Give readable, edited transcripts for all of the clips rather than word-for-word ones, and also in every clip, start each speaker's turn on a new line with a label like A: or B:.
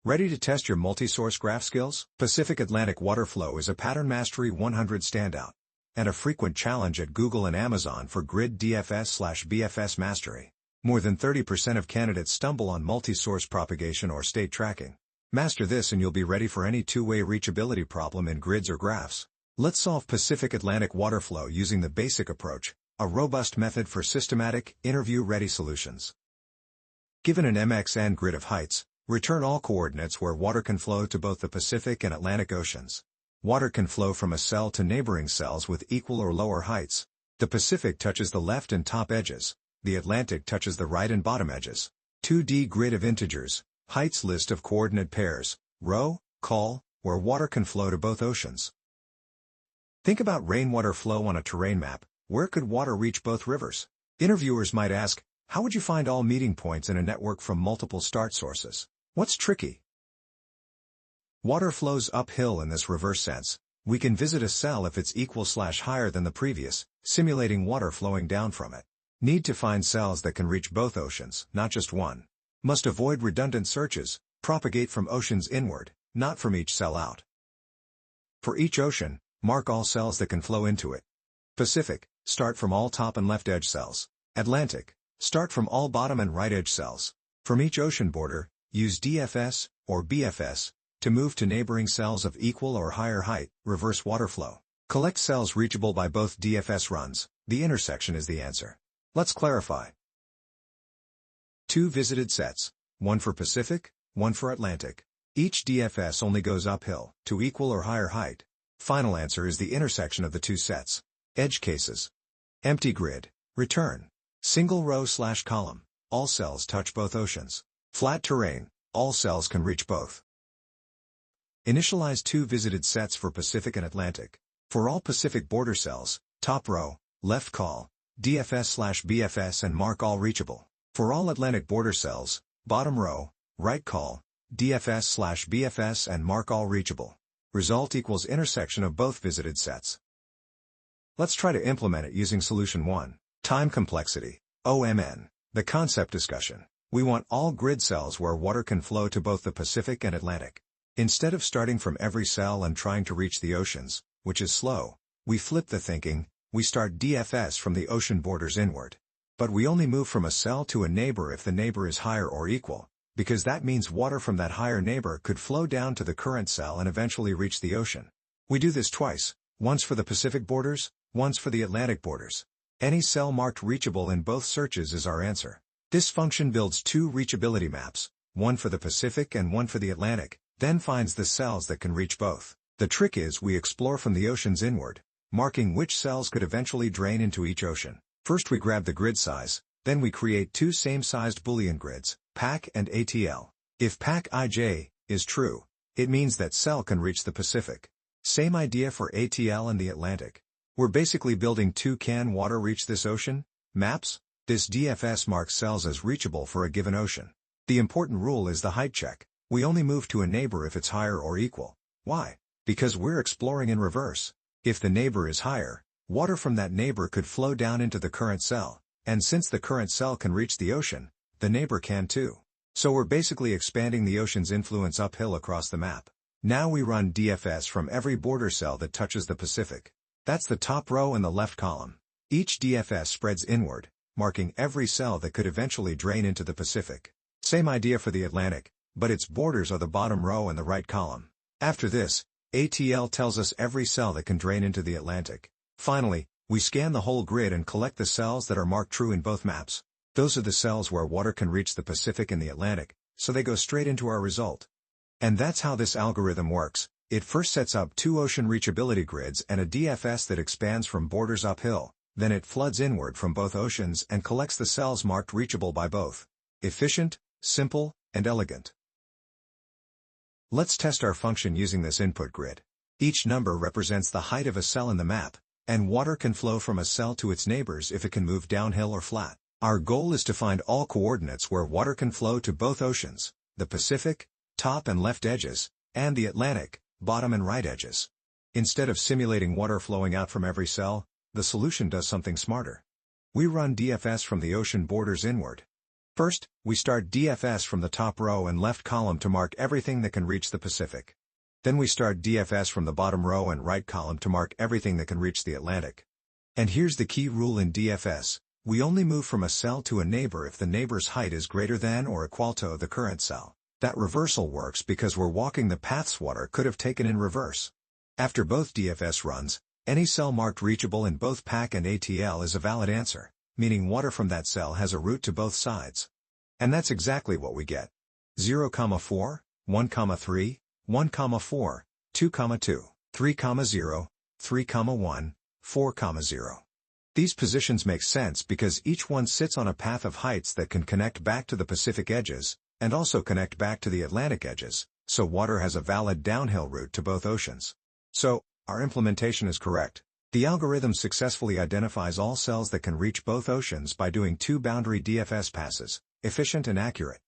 A: Ready to test your multi-source graph skills? Pacific Atlantic water flow is a Pattern Mastery 100 standout, and a frequent challenge at Google and Amazon for Grid DFS/BFS mastery. More than 30% of candidates stumble on multi-source propagation or state tracking. Master this and you'll be ready for any two-way reachability problem in grids or graphs. Let's solve Pacific Atlantic water flow using the basic approach, a robust method for systematic, interview-ready solutions. Given an MXN grid of heights, return all coordinates where water can flow to both the Pacific and Atlantic Oceans. Water can flow from a cell to neighboring cells with equal or lower heights. The Pacific touches the left and top edges. The Atlantic touches the right and bottom edges. 2D grid of integers, heights list of coordinate pairs, row, col, where water can flow to both oceans. Think about rainwater flow on a terrain map. Where could water reach both rivers? Interviewers might ask, how would you find all meeting points in a network from multiple start sources? What's tricky? Water flows uphill in this reverse sense. We can visit a cell if it's equal/higher than the previous, simulating water flowing down from it. Need to find cells that can reach both oceans, not just one. Must avoid redundant searches, propagate from oceans inward, not from each cell out. For each ocean, mark all cells that can flow into it. Pacific, start from all top and left edge cells. Atlantic, start from all bottom and right edge cells. From each ocean border, use DFS, or BFS, to move to neighboring cells of equal or higher height, reverse water flow. Collect cells reachable by both DFS runs. The intersection is the answer. Let's clarify. 2 visited sets, one for Pacific, one for Atlantic. Each DFS only goes uphill, to equal or higher height. Final answer is the intersection of the two sets. Edge cases. Empty grid, return. Single row/column, all cells touch both oceans. Flat terrain, all cells can reach both. Initialize 2 visited sets for Pacific and Atlantic. For all Pacific border cells, top row, left col, DFS/BFS and mark all reachable. For all Atlantic border cells, bottom row, right col, DFS/BFS and mark all reachable. Result equals intersection of both visited sets. Let's try to implement it using solution 1. Time complexity, OMN. The concept discussion. We want all grid cells where water can flow to both the Pacific and Atlantic. Instead of starting from every cell and trying to reach the oceans, which is slow, we flip the thinking. We start DFS from the ocean borders inward. But we only move from a cell to a neighbor if the neighbor is higher or equal, because that means water from that higher neighbor could flow down to the current cell and eventually reach the ocean. We do this twice, once for the Pacific borders, once for the Atlantic borders. Any cell marked reachable in both searches is our answer. This function builds 2 reachability maps, one for the Pacific and one for the Atlantic, then finds the cells that can reach both. The trick is we explore from the oceans inward, marking which cells could eventually drain into each ocean. First we grab the grid size, then we create 2 same-sized Boolean grids, PAC and ATL. If PAC IJ is true, it means that cell can reach the Pacific. Same idea for ATL and the Atlantic. We're basically building 2 can water reach this ocean maps. This DFS marks cells as reachable for a given ocean. The important rule is the height check. We only move to a neighbor if it's higher or equal. Why? Because we're exploring in reverse. If the neighbor is higher, water from that neighbor could flow down into the current cell, and since the current cell can reach the ocean, the neighbor can too. So we're basically expanding the ocean's influence uphill across the map. Now we run DFS from every border cell that touches the Pacific. That's the top row and the left column. Each DFS spreads inward, marking every cell that could eventually drain into the Pacific. Same idea for the Atlantic, but its borders are the bottom row and the right column. After this, ATL tells us every cell that can drain into the Atlantic. Finally, we scan the whole grid and collect the cells that are marked true in both maps. Those are the cells where water can reach the Pacific and the Atlantic, so they go straight into our result. And that's how this algorithm works. It first sets up 2 ocean reachability grids and a DFS that expands from borders uphill. Then it floods inward from both oceans and collects the cells marked reachable by both. Efficient, simple, and elegant. Let's test our function using this input grid. Each number represents the height of a cell in the map, and water can flow from a cell to its neighbors if it can move downhill or flat. Our goal is to find all coordinates where water can flow to both oceans, the Pacific, top and left edges, and the Atlantic, bottom and right edges. Instead of simulating water flowing out from every cell, the solution does something smarter. We run DFS from the ocean borders inward. First, we start DFS from the top row and left column to mark everything that can reach the Pacific. Then we start DFS from the bottom row and right column to mark everything that can reach the Atlantic. And here's the key rule in DFS. We only move from a cell to a neighbor if the neighbor's height is greater than or equal to the current cell. That reversal works because we're walking the paths water could have taken in reverse. After both DFS runs, any cell marked reachable in both PAC and ATL is a valid answer, meaning water from that cell has a route to both sides. And that's exactly what we get. 0, 4, 1, 3, 1, 4, 2, 2, 3, 0, 3, 1, 4, 0. These positions make sense because each one sits on a path of heights that can connect back to the Pacific edges, and also connect back to the Atlantic edges, so water has a valid downhill route to both oceans. So, our implementation is correct. The algorithm successfully identifies all cells that can reach both oceans by doing 2 boundary DFS passes, efficient and accurate.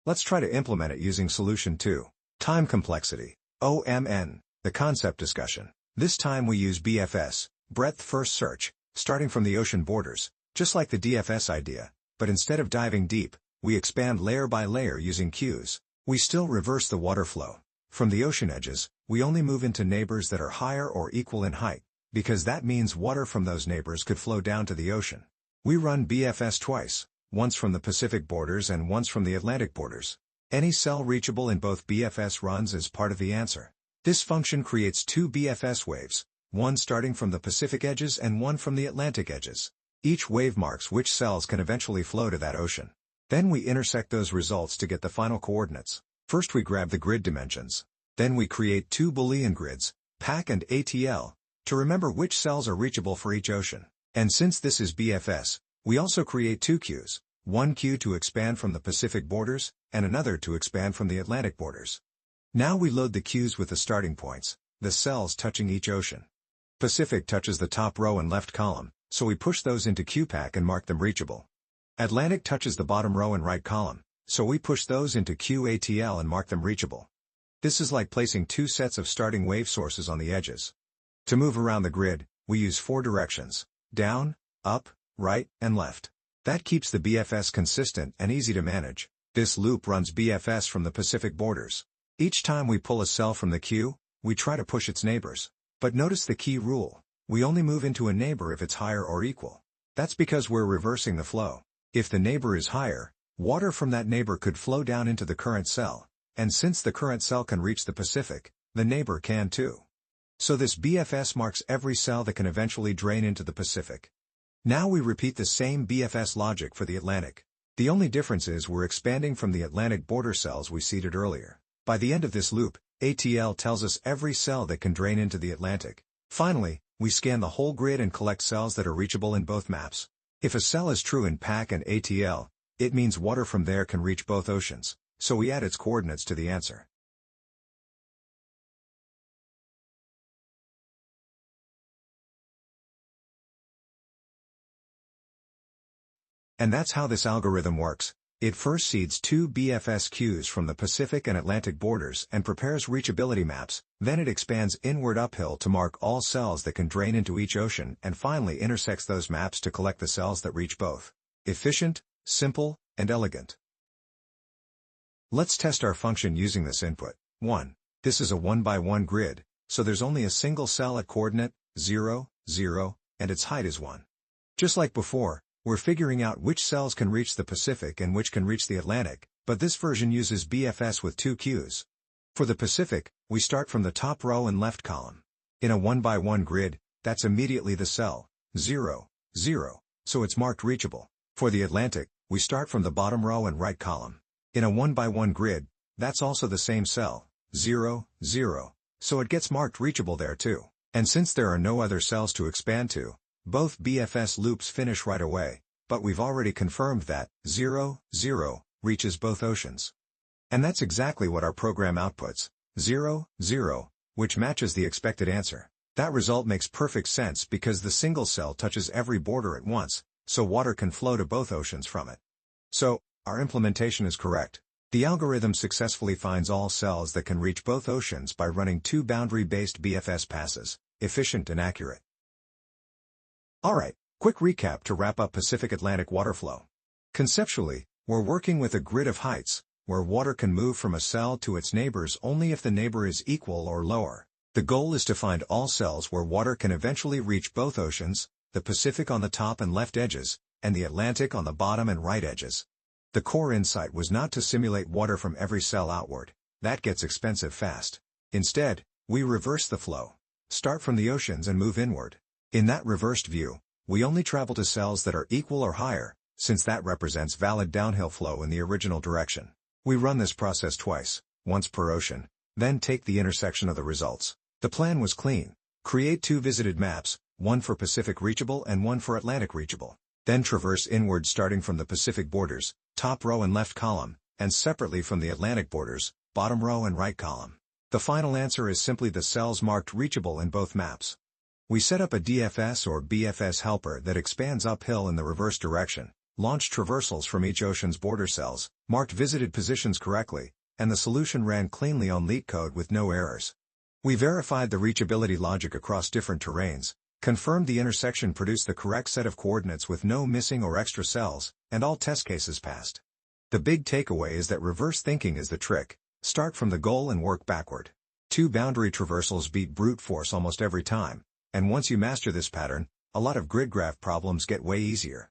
A: Let's try to implement it using solution 2. Time complexity, OMN, the concept discussion. This time we use BFS, breadth first search, starting from the ocean borders, just like the DFS idea, but instead of diving deep, we expand layer by layer using queues. We still reverse the water flow. From the ocean edges, we only move into neighbors that are higher or equal in height, because that means water from those neighbors could flow down to the ocean. We run BFS twice, once from the Pacific borders and once from the Atlantic borders. Any cell reachable in both BFS runs is part of the answer. This function creates 2 BFS waves, one starting from the Pacific edges and one from the Atlantic edges. Each wave marks which cells can eventually flow to that ocean. Then we intersect those results to get the final coordinates. First we grab the grid dimensions. Then we create 2 Boolean grids, PAC and ATL, to remember which cells are reachable for each ocean. And since this is BFS, we also create 2 queues, one queue to expand from the Pacific borders, and another to expand from the Atlantic borders. Now we load the queues with the starting points, the cells touching each ocean. Pacific touches the top row and left column, so we push those into QPAC and mark them reachable. Atlantic touches the bottom row and right column, so we push those into QATL and mark them reachable. This is like placing 2 sets of starting wave sources on the edges. To move around the grid, we use 4 directions: down, up, right, and left. That keeps the BFS consistent and easy to manage. This loop runs BFS from the Pacific borders. Each time we pull a cell from the queue, we try to push its neighbors. But notice the key rule: we only move into a neighbor if it's higher or equal. That's because we're reversing the flow. If the neighbor is higher, water from that neighbor could flow down into the current cell, and since the current cell can reach the Pacific, the neighbor can too. So this BFS marks every cell that can eventually drain into the Pacific. Now we repeat the same BFS logic for the Atlantic. The only difference is we're expanding from the Atlantic border cells we seeded earlier. By the end of this loop, ATL tells us every cell that can drain into the Atlantic. Finally, we scan the whole grid and collect cells that are reachable in both maps. If a cell is true in PAC and ATL, it means water from there can reach both oceans, so we add its coordinates to the answer. And that's how this algorithm works. It first seeds 2 BFS queues from the Pacific and Atlantic borders and prepares reachability maps, then it expands inward uphill to mark all cells that can drain into each ocean and finally intersects those maps to collect the cells that reach both. Efficient, simple, and elegant. Let's test our function using this input. 1. This is a 1x1 grid, so there's only a single cell at coordinate 0, 0, and its height is 1. Just like before, we're figuring out which cells can reach the Pacific and which can reach the Atlantic, but this version uses BFS with 2 queues. For the Pacific, we start from the top row and left column. In a 1x1 grid, that's immediately the cell, 0, 0, so it's marked reachable. For the Atlantic, we start from the bottom row and right column. In a 1x1 grid, that's also the same cell, 0, 0, so it gets marked reachable there too. And since there are no other cells to expand to, both BFS loops finish right away, but we've already confirmed that 0, 0 reaches both oceans. And that's exactly what our program outputs, 0, 0, which matches the expected answer. That result makes perfect sense because the single cell touches every border at once, so water can flow to both oceans from it. So, our implementation is correct. The algorithm successfully finds all cells that can reach both oceans by running 2 boundary-based BFS passes, efficient and accurate. Alright, quick recap to wrap up Pacific-Atlantic water flow. Conceptually, we're working with a grid of heights, where water can move from a cell to its neighbors only if the neighbor is equal or lower. The goal is to find all cells where water can eventually reach both oceans, the Pacific on the top and left edges, and the Atlantic on the bottom and right edges. The core insight was not to simulate water from every cell outward. That gets expensive fast. Instead, we reverse the flow. Start from the oceans and move inward. In that reversed view, we only travel to cells that are equal or higher, since that represents valid downhill flow in the original direction. We run this process twice, once per ocean, then take the intersection of the results. The plan was clean. Create 2 visited maps, one for Pacific reachable and one for Atlantic reachable. Then traverse inward starting from the Pacific borders, top row and left column, and separately from the Atlantic borders, bottom row and right column. The final answer is simply the cells marked reachable in both maps. We set up a DFS or BFS helper that expands uphill in the reverse direction, launched traversals from each ocean's border cells, marked visited positions correctly, and the solution ran cleanly on LeetCode with no errors. We verified the reachability logic across different terrains, confirmed the intersection produced the correct set of coordinates with no missing or extra cells, and all test cases passed. The big takeaway is that reverse thinking is the trick. Start from the goal and work backward. 2 boundary traversals beat brute force almost every time, and once you master this pattern, a lot of grid graph problems get way easier.